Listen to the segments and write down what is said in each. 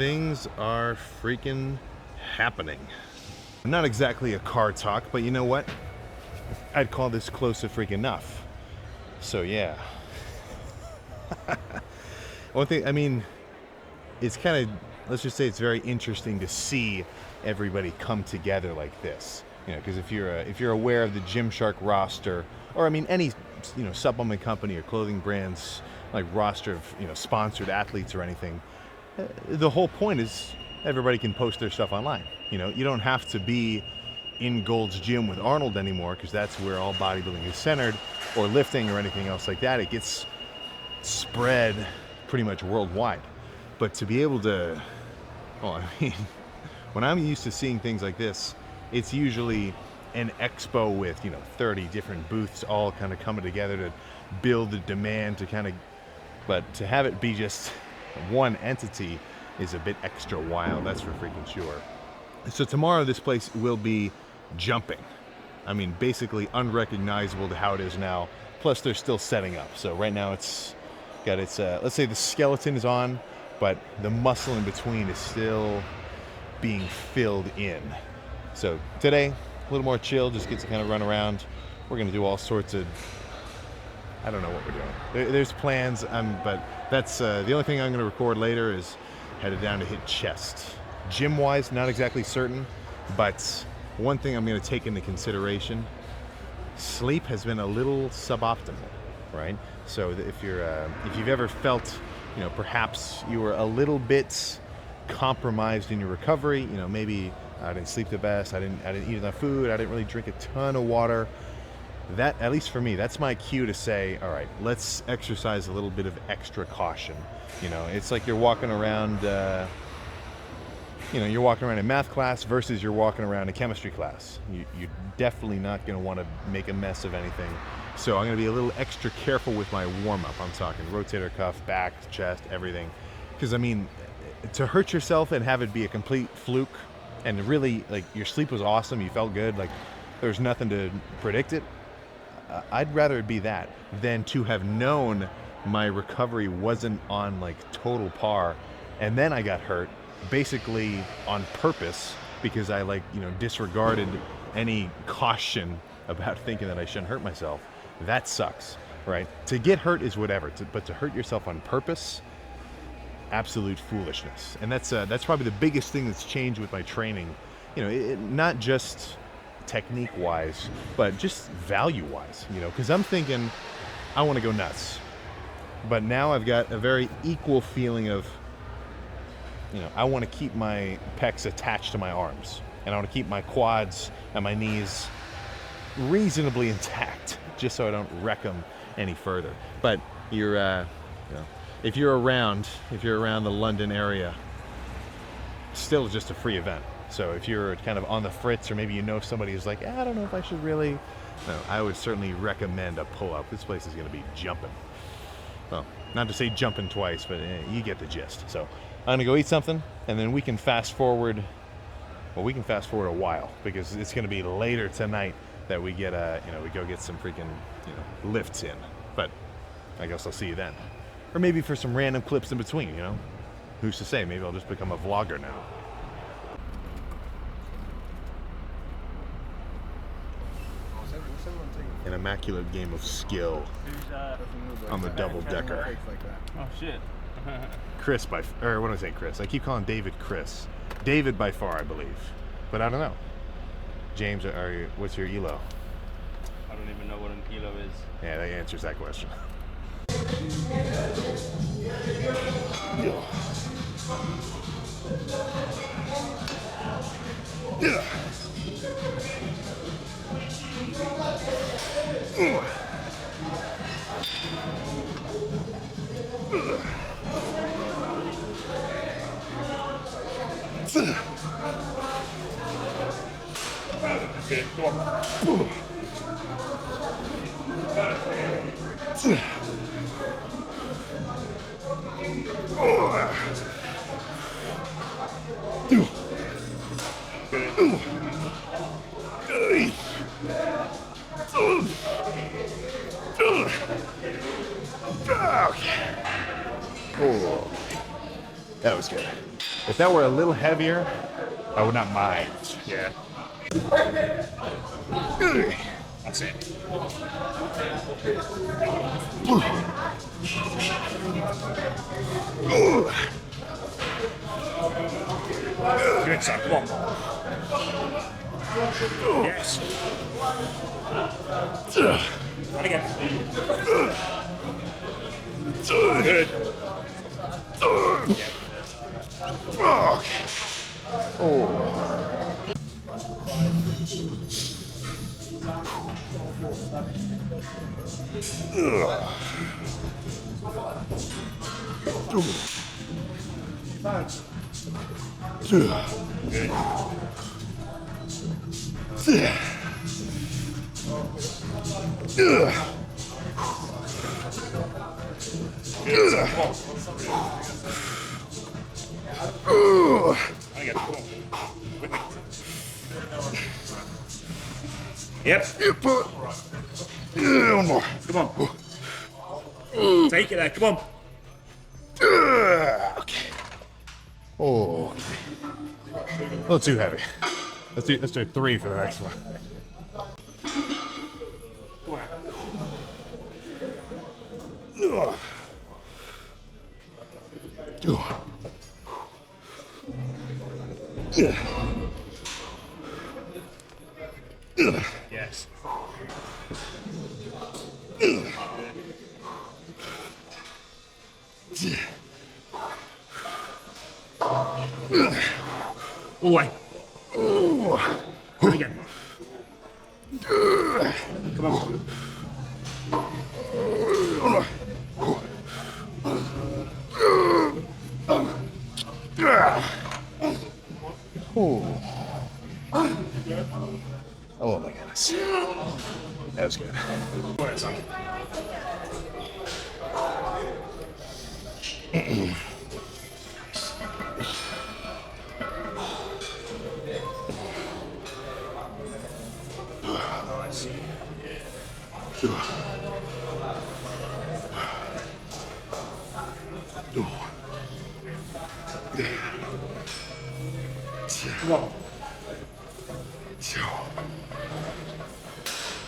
things are freaking happening. Not exactly a car talk, but you know what? I'd call this close to freaking enough. So yeah. One thing, I mean, it's kind of, let's just say it's very interesting to see everybody come together like this. You know, because if you're aware of the Gymshark roster, or I mean any, you know, supplement company or clothing brands like roster of, you know, sponsored athletes or anything, the whole point is everybody can post their stuff online. You know, you don't have to be in Gold's Gym with Arnold anymore, because that's where all bodybuilding is centered, or lifting or anything else like that. It gets spread pretty much worldwide. But to be able to, well, I mean, when I'm used to seeing things like this, it's usually an expo with, you know, 30 different booths all kind of coming together to build the demand to kind of, but to have it be just one entity is a bit extra wild, that's for freaking sure. So tomorrow this place will be jumping. I mean, basically unrecognizable to how it is now. Plus they're still setting up. So right now it's got its, let's say the skeleton is on, but the muscle in between is still being filled in. So today, a little more chill, just get to kind of run around. We're gonna do all sorts of, I don't know what we're doing. There's plans, but that's the only thing I'm gonna record later is headed down to hit chest. Gym-wise, not exactly certain, but one thing I'm gonna take into consideration, sleep has been a little suboptimal, right? So if you've ever felt, you know, perhaps you were a little bit compromised in your recovery, you know, maybe I didn't sleep the best, I didn't eat enough food, I didn't really drink a ton of water. That, at least for me, that's my cue to say, all right, let's exercise a little bit of extra caution. You know, it's like you're walking around, you know, you're walking around in math class versus you're walking around in chemistry class. You're definitely not going to want to make a mess of anything. So I'm going to be a little extra careful with my warm-up. I'm talking rotator cuff, back, chest, everything. Because, I mean, to hurt yourself and have it be a complete fluke, and really, like, your sleep was awesome, you felt good, like, there's nothing to predict it, I'd rather it be that than to have known my recovery wasn't on, like, total par, and then I got hurt, basically on purpose, because I, like, you know, disregarded any caution about thinking that I shouldn't hurt myself. That sucks, right? To get hurt is whatever, but to hurt yourself on purpose, absolute foolishness. And that's probably the biggest thing that's changed with my training. You know, not just technique-wise, but just value-wise, you know, because I'm thinking I want to go nuts. But now I've got a very equal feeling of, you know, I want to keep my pecs attached to my arms, and I want to keep my quads and my knees reasonably intact, just so I don't wreck them any further. But you're, you know, if you're around the London area, still just a free event. So if you're kind of on the fritz, or maybe you know somebody who's like, I don't know if I should really, no, I would certainly recommend a pull-up. This place is going to be jumping. Well, not to say jumping twice, but you get the gist. So I'm going to go eat something, and then we can fast forward. Well, we can fast forward a while, because it's going to be later tonight that we get, you know, we go get some freaking, you know, lifts in. But I guess I'll see you then. Or maybe for some random clips in between, you know? Who's to say? Maybe I'll just become a vlogger now. An immaculate game of skill on the double-decker. Oh, shit. Chris or what do I say, Chris? I keep calling David Chris. David by far, I believe. But I don't know. James, what's your ELO? I don't even know what an ELO is. Yeah, that answers that question. Okay, go on. Okay. Oh, that was good. If that were a little heavier, I would not mind. Yeah. That's it. Good, son. Come on. Yes. And again. Good. Again. Come on. With me. Yep. Come on. Take it there. Come on. Okay. Oh. A little too heavy. Let's do 3 for the next one. Yes. All the way. And again. Come on. Oh my goodness. That was good. Go ahead, son. Nice. Come on.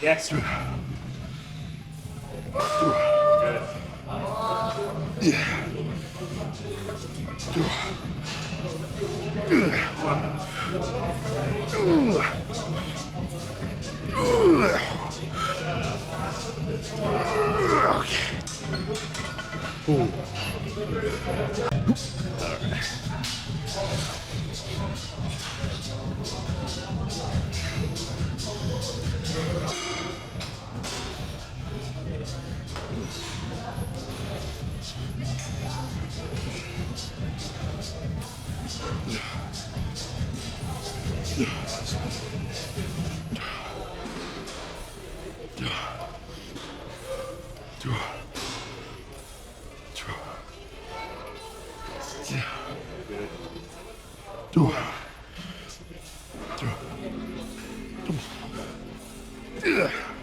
Yes. Good.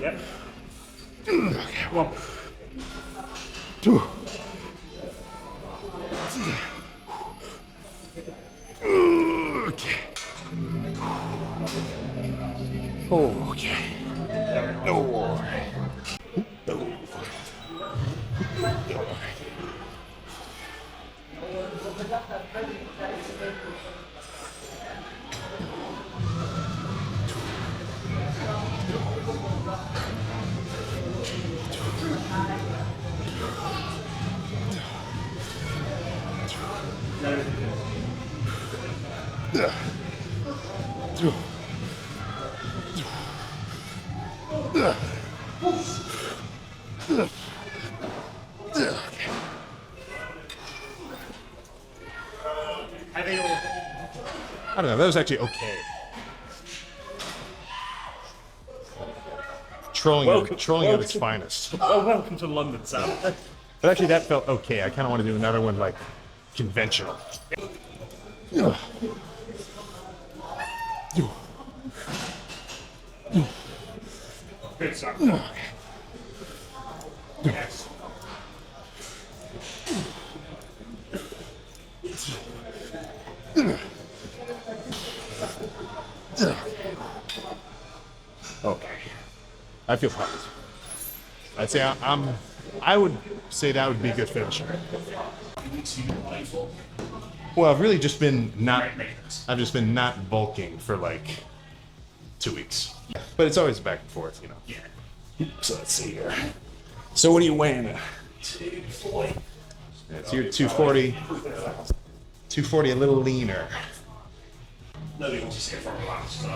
Yep. Come on. Okay. Okay. Oh. I don't know, that was actually okay. Trolling at its finest. Oh, welcome to London, Sam. But actually that felt okay. I kind of want to do another one like conventional. Good, son. Yes. I feel proud. I'd say I would say that would be a good finish. Well, I've really just been not bulking for like 2 weeks. But it's always back and forth, you know. Yeah. So let's see here. So what are you weighing? 240. Yeah, so you're 240. 240, a little leaner. Nobody wants to see it from relaxed.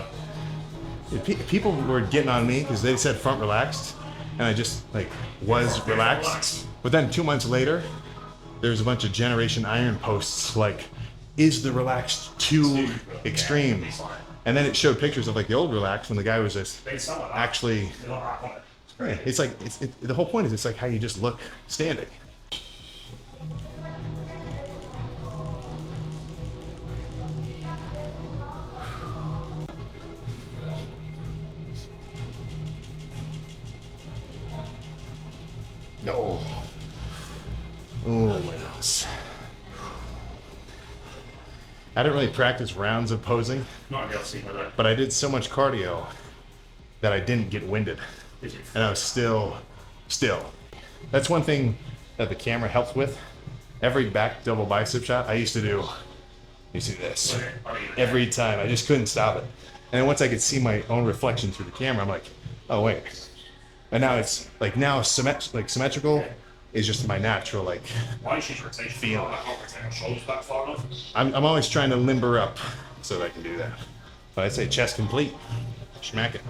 People were getting on me because they said front relaxed, and I just like was relaxed. But then 2 months later, there's a bunch of Generation Iron posts like, is the relaxed too extreme? And then it showed pictures of like the old relaxed when the guy was just actually. It's like the whole point is it's like how you just look standing. No. Oh my goodness. I didn't really practice rounds of posing, but I did so much cardio that I didn't get winded. And I was still. That's one thing that the camera helps with. Every back double bicep shot I used to do this every time. I just couldn't stop it. And then once I could see my own reflection through the camera, I'm like, oh wait. And now it's like symmetrical is just my natural feeling. I'm always trying to limber up so that I can do that. But I'd say chest complete. Smack it.